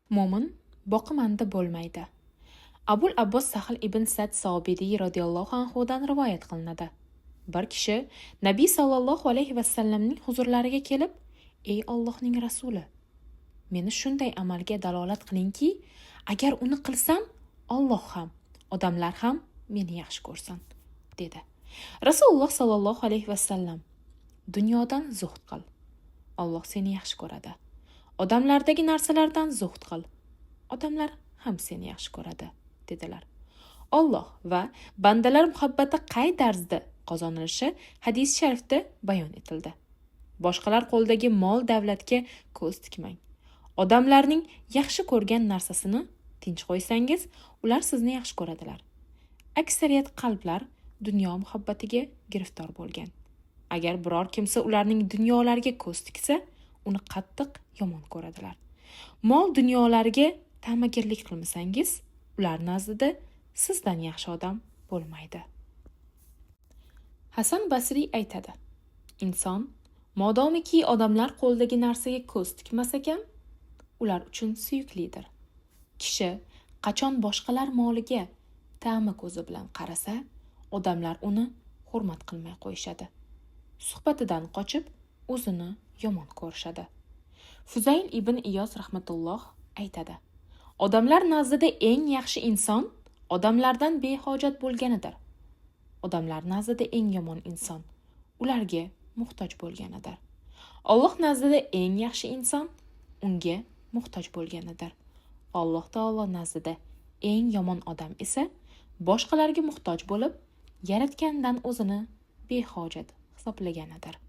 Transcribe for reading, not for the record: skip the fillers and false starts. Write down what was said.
Mo'min boqimanda bo'lmaydi. Abul Abbos Sahl ibn Sa'd Sobiriy radhiyallohu anhudan rivoyat qilinadi. Bir kishi Nabiy sallallohu alayhi vasallamning huzurlariga kelib, "Ey Allohning rasuli, meni shunday amalga dalolat qilingki, agar uni qilsam, Alloh ham, odamlar ham meni yaxshi ko'rsin", dedi. Rasululloh sallallohu alayhi vasallam: "Dunyodan zuhd qil. Alloh seni yaxshi ko'radi. Odamlardagi narsalardan zuhd qil. Odamlar ham seni yaxshi ko'radi", dedilar. Alloh va bandalar muhabbati qay tarzda qozonilishi hadis sharifda bayon etildi. Boshqalar qo'ldagi mol davlatga ko'z tikmang. Odamlarning yaxshi ko'rgan narsasini tinch qo'ysangiz, ular sizni yaxshi ko'radilar. Aksariyat qalblar dunyo muhabbatiga giriftor bo'lgan. Agar biror kimsa ularning dunyolariga ko'z tiksa, uni qattiq yomon ko'radilar. Mol dunyolariga ta'magirlik qilmasangiz, ular nazdida sizdan yaxshi odam bo'lmaydi. Hasan Basriy aytadi: "Inson modomiki odamlar qo'ldagi narsaga ko'z tikmas ekan, ular uchun suyuklidir. Kishi qachon boshqalar moliga ta'mi ko'zi bilan qarasa, odamlar uni hurmat qilmay qo'yishadi. Suhbatidan qochib, o'zini yomon ko'rishadi." Fuzayl ibn Iyos rahmatulloh aytadi: "Odamlar nazdida eng yaxshi inson odamlardan behojat bo'lganidir. Odamlar nazdida eng yomon inson ularga muhtoj bo'lganidir. Alloh nazdida eng yaxshi inson unga muhtoj bo'lganidir. Alloh taolo nazdida eng yomon odam esa boshqalarga muhtoj bo'lib, yaratgandan o'zini behojat hisoblaganidir."